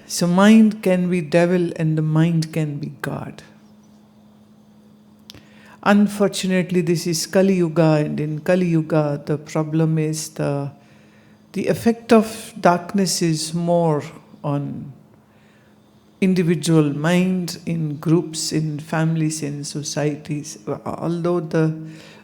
So mind can be devil and the mind can be God. Unfortunately, this is Kali Yuga, and in Kali Yuga, the problem is the effect of darkness is more on individual mind, in groups, in families, in societies. Although the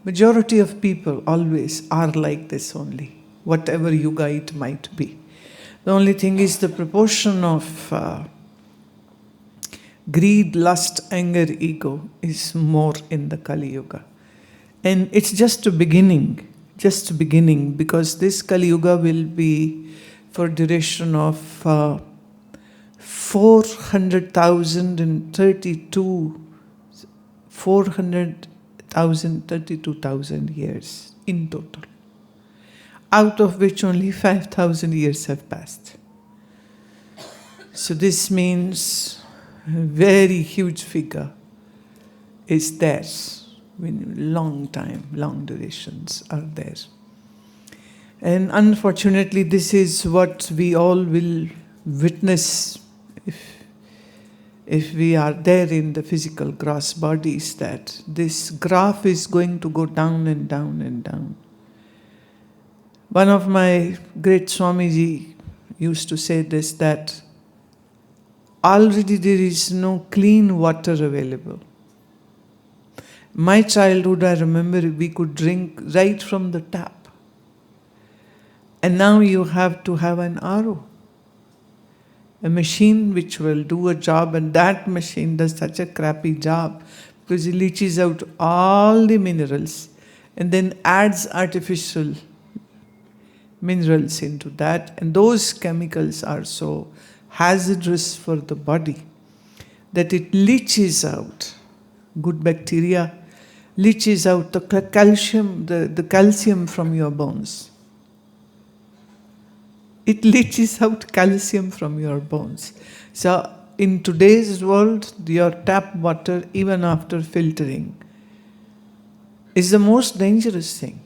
majority of people always are like this only, whatever yuga it might be. The only thing is the proportion of greed, lust, anger, ego is more in the Kali Yuga. And it's just a beginning, because this Kali Yuga will be for duration of 432,000 years in total, out of which only 5,000 years have passed. So this means a very huge figure is there. Long time, long durations are there. And unfortunately, this is what we all will witness if we are there in the physical gross bodies, that this graph is going to go down and down and down. One of my great Swamiji used to say this, that already there is no clean water available. My childhood, I remember we could drink right from the tap. And now you have to have an RO. A machine which will do a job, and that machine does such a crappy job because it leaches out all the minerals and then adds artificial minerals into that, and those chemicals are so hazardous for the body that it leaches out good bacteria, leaches out the calcium from your bones. It leaches out calcium from your bones. So in today's world, your tap water, even after filtering, is the most dangerous thing.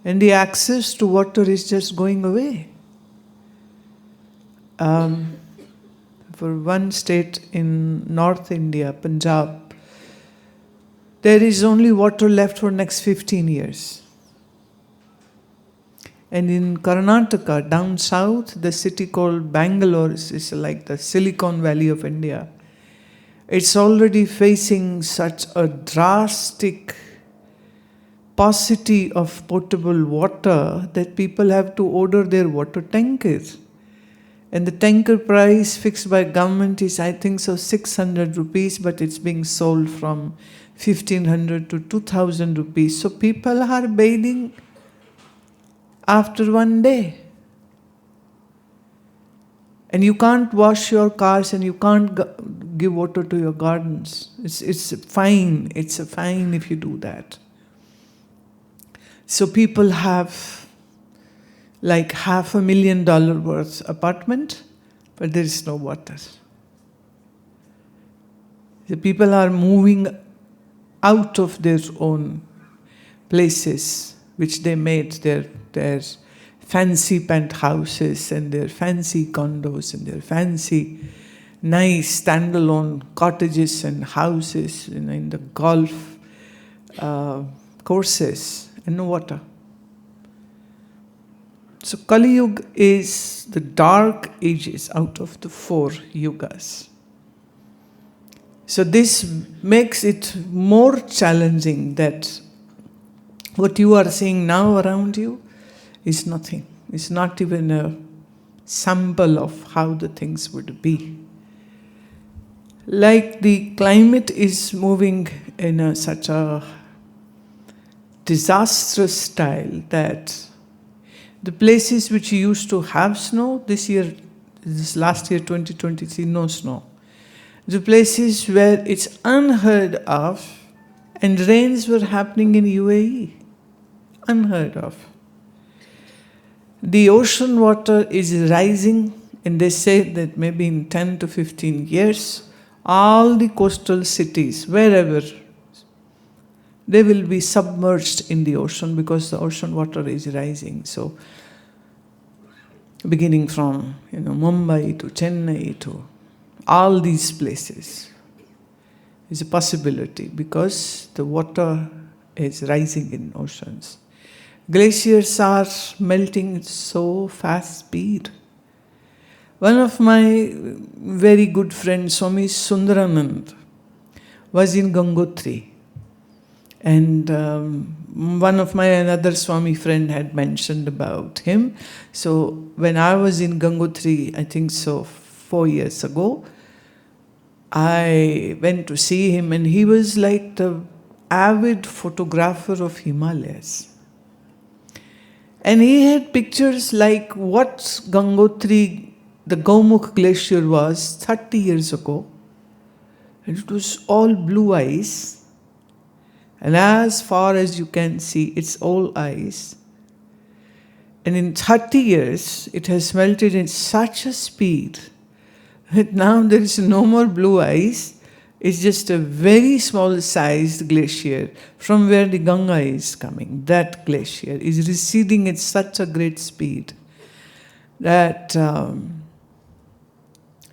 And the access to water is just going away. For one state in North India, Punjab, there is only water left for next 15 years. And in Karnataka, down south, the city called Bangalore is like the Silicon Valley of India. It's already facing such a drastic paucity of potable water that people have to order their water tankers. And the tanker price fixed by government is, I think so, 600 rupees, but it's being sold from 1,500 to 2,000 rupees. So people are bathing after one day. And you can't wash your cars and you can't give water to your gardens. It's fine. It's a fine if you do that. So people have like $500,000 worth apartment, but there is no water. The people are moving out of their own places, which they made their fancy penthouses and their fancy condos and their fancy nice standalone cottages and houses in the golf courses, and no water. So Kali Yuga is the dark ages out of the 4 yugas. So this makes it more challenging, that what you are seeing now around you is nothing. It's not even a sample of how the things would be. Like the climate is moving in such a disastrous style that the places which used to have snow, this last year 2023, no snow. The places where it's unheard of, and rains were happening in UAE, unheard of. The ocean water is rising, and they say that maybe in 10 to 15 years, all the coastal cities, wherever, they will be submerged in the ocean because the ocean water is rising. So beginning from Mumbai to Chennai to all these places is a possibility because the water is rising in oceans. Glaciers are melting at so fast speed. One of my very good friends, Swami Sundaranand, was in Gangotri. And one of my another Swami friend had mentioned about him. So when I was in Gangotri, I think so 4 years ago, I went to see him, and he was like the avid photographer of Himalayas. And he had pictures like what Gangotri, the Gaumukh glacier was 30 years ago. And it was all blue ice. And as far as you can see, it's all ice. And in 30 years, it has melted in such a speed that now there is no more blue ice. It's just a very small sized glacier from where the Ganga is coming. That glacier is receding at such a great speed that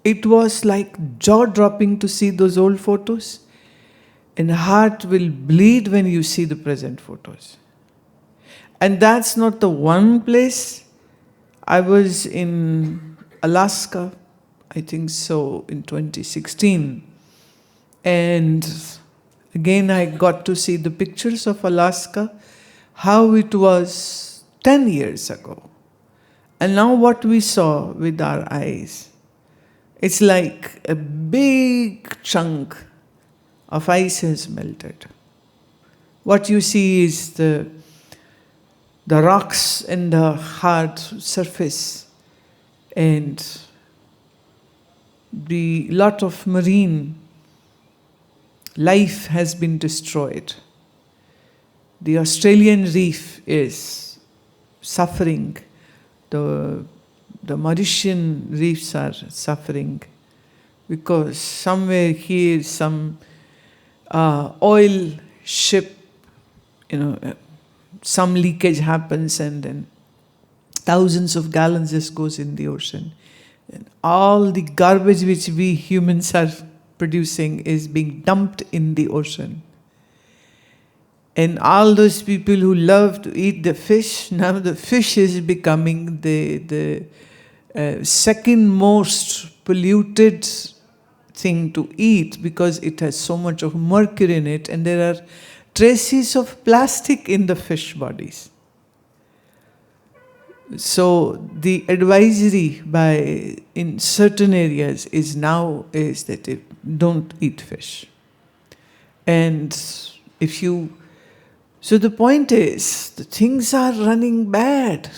it was like jaw-dropping to see those old photos. And heart will bleed when you see the present photos. And that's not the one place. I was in Alaska, I think so, in 2016. And again, I got to see the pictures of Alaska, how it was 10 years ago. And now what we saw with our eyes, it's like a big chunk of ice has melted. What you see is the rocks and the hard surface, and the lot of marine life has been destroyed. The Australian reef is suffering. The Mauritian reefs are suffering because somewhere here some oil ship, some leakage happens and then thousands of gallons just goes in the ocean. And all the garbage which we humans are producing is being dumped in the ocean. And all those people who love to eat the fish, now the fish is becoming the second most polluted thing to eat because it has so much of mercury in it, and there are traces of plastic in the fish bodies. So the advisory in certain areas is that don't eat fish. And so the point is, the things are running bad.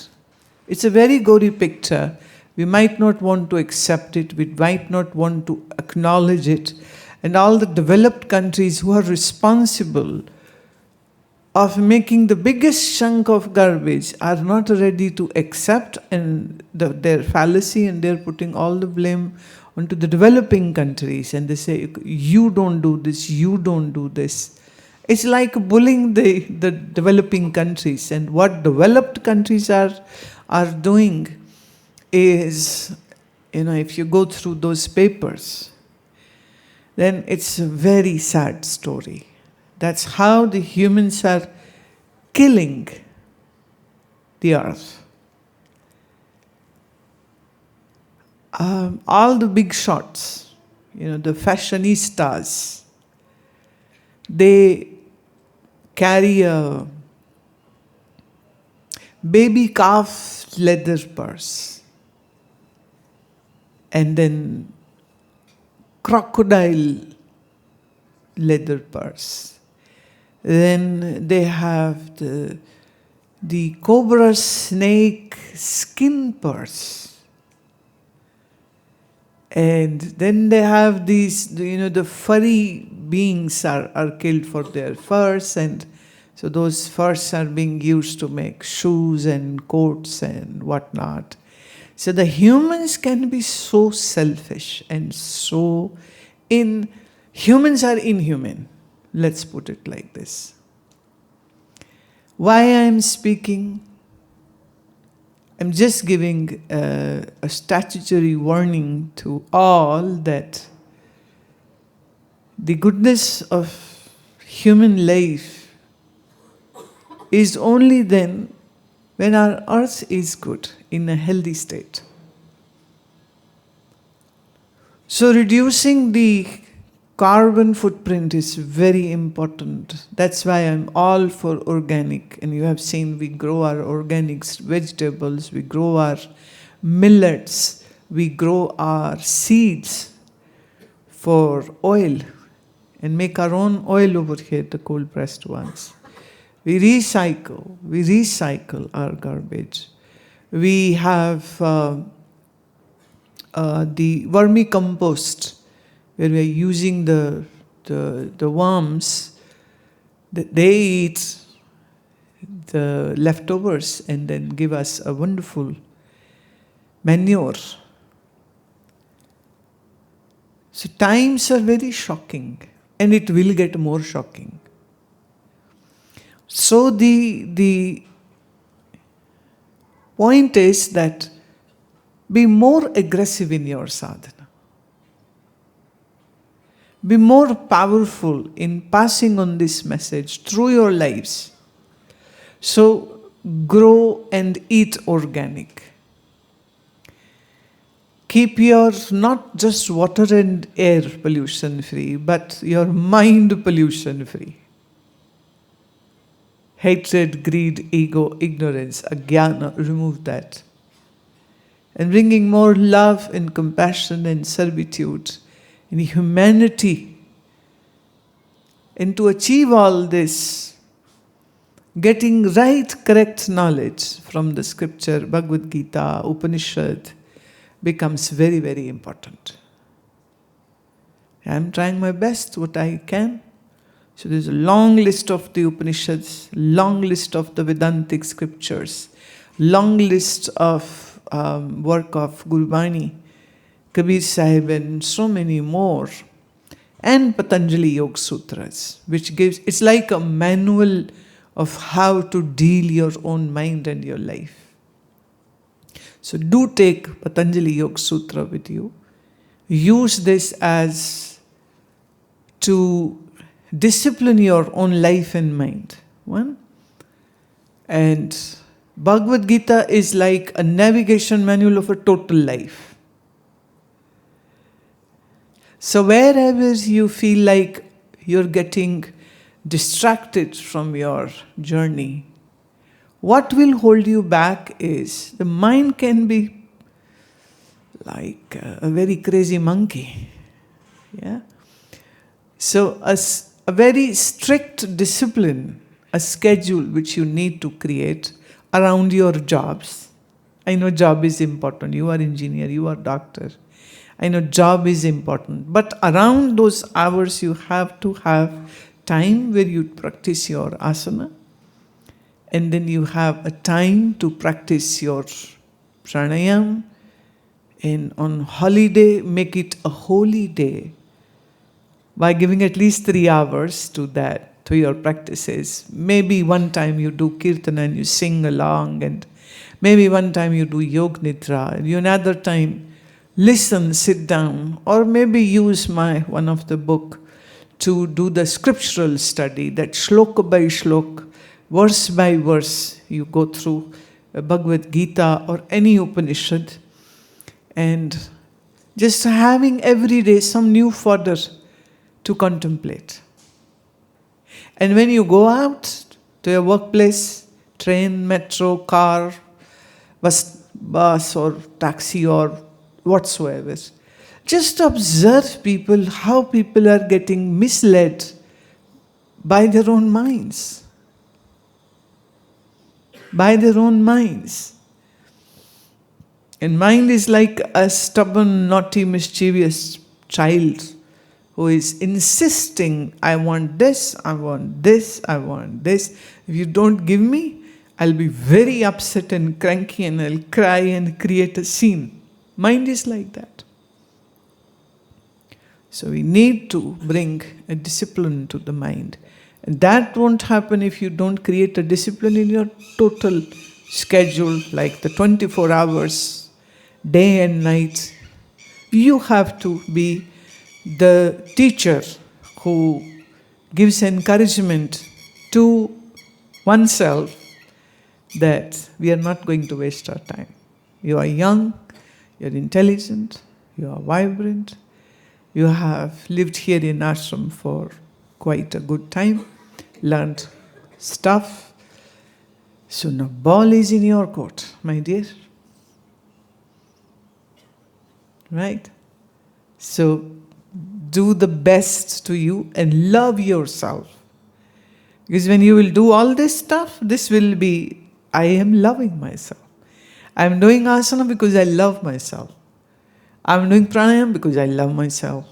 It's a very gory picture. We might not want to accept it. We might not want to acknowledge it. And all the developed countries who are responsible of making the biggest chunk of garbage are not ready to accept their fallacy, and they're putting all the blame onto the developing countries. And they say, you don't do this, you don't do this. It's like bullying the developing countries. And what developed countries are doing is, if you go through those papers, then it's a very sad story. That's how the humans are killing the earth. All the big shots, the fashionistas, they carry a baby calf leather purse, and then crocodile leather purse. Then they have the cobra snake skin purse. And then they have these, the furry beings are killed for their furs, and so those furs are being used to make shoes and coats and whatnot. So the humans can be so selfish and humans are inhuman. Let's put it like this. Why I am speaking? I'm just giving a statutory warning to all that the goodness of human life is only then when our earth is good, in a healthy state. So reducing the carbon footprint is very important. That's why I'm all for organic. And you have seen we grow our organic vegetables, we grow our millets, we grow our seeds for oil and make our own oil over here, the cold pressed ones. We recycle our garbage. We have the vermicompost, where we are using the worms, that they eat the leftovers and then give us a wonderful manure. So times are very shocking, and it will get more shocking. So the point is that be more aggressive in your sadhana. Be more powerful in passing on this message through your lives. So grow and eat organic. Keep your not just water and air pollution free, but your mind pollution free. Hatred, greed, ego, ignorance, ajnana, remove that. And bringing more love and compassion and servitude and humanity. And to achieve all this, getting right, correct knowledge from the scripture, Bhagavad Gita, Upanishad, becomes very, very important. I'm trying my best, what I can. So there's a long list of the Upanishads, long list of the Vedantic scriptures, long list of work of Gurubani, Kabir Sahib, and so many more, and Patanjali Yoga Sutras, which gives, it's like a manual of how to deal your own mind and your life. So do take Patanjali Yoga Sutra with you. Use this as to discipline your own life and mind. One. And Bhagavad Gita is like a navigation manual of a total life. So wherever you feel like you're getting distracted from your journey, what will hold you back is the mind can be like a very crazy monkey. Yeah. So a very strict discipline, a schedule which you need to create around your jobs. I know job is important. You are engineer, you are doctor. I know job is important. But around those hours you have to have time where you practice your asana. And then you have a time to practice your pranayam. And on holiday, make it a holy day by giving at least 3 hours to that, to your practices. Maybe one time you do kirtan and you sing along, and maybe one time you do yog nidra, and another time listen, sit down, or maybe use one of the book to do the scriptural study, that shloka by shloka, verse by verse, you go through Bhagavad Gita or any Upanishad, and just having every day some new fodder to contemplate. And when you go out to your workplace, train, metro, car, bus or taxi or whatsoever, just observe people, how people are getting misled by their own minds. By their own minds. And mind is like a stubborn, naughty, mischievous child who is insisting, I want this, I want this, I want this. If you don't give me, I'll be very upset and cranky and I'll cry and create a scene. Mind is like that. So we need to bring a discipline to the mind. And that won't happen if you don't create a discipline in your total schedule like the 24 hours, day and night. You have to be the teacher who gives encouragement to oneself that we are not going to waste our time. You are young, you are intelligent, you are vibrant, you have lived here in ashram for quite a good time, learned stuff. So now ball is in your court, my dear. Right? So do the best to you and love yourself. Because when you will do all this stuff, this will be, I am loving myself. I am doing asana because I love myself. I am doing pranayam because I love myself.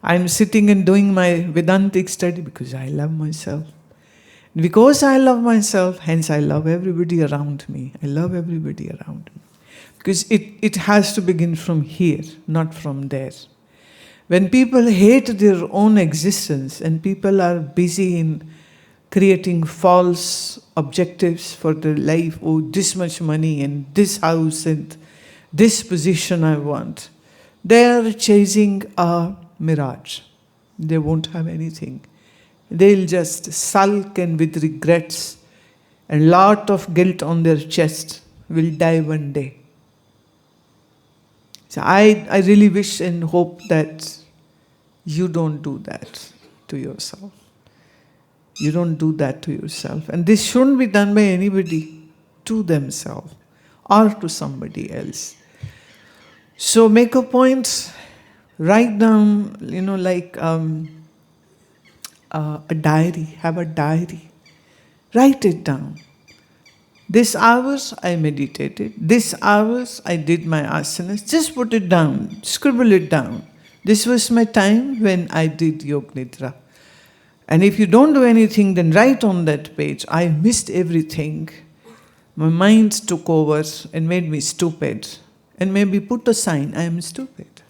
I am sitting and doing my Vedantic study because I love myself. Because I love myself, hence I love everybody around me. I love everybody around me. Because it has to begin from here, not from there. When people hate their own existence and people are busy in creating false objectives for their life, oh, this much money and this house and this position I want, they are chasing a mirage. They won't have anything. They'll just sulk and with regrets and lot of guilt on their chest will die one day. So I really wish and hope that you don't do that to yourself. You don't do that to yourself. And this shouldn't be done by anybody to themselves or to somebody else. So make a point, write down, like a diary, have a diary. Write it down. This hours I meditated, this hours I did my asanas. Just put it down, scribble it down. This was my time when I did Yog Nidra. And if you don't do anything, then write on that page, I missed everything. My mind took over and made me stupid. And maybe put a sign, I am stupid.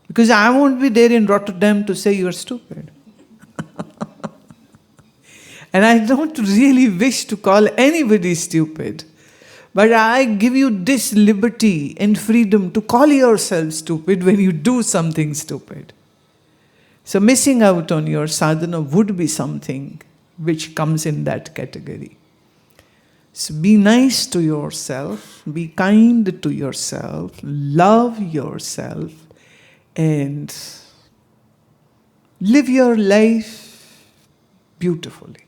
Because I won't be there in Rotterdam to say you are stupid. And I don't really wish to call anybody stupid. But I give you this liberty and freedom to call yourself stupid when you do something stupid. So missing out on your sadhana would be something which comes in that category. So be nice to yourself, be kind to yourself, love yourself, and live your life beautifully.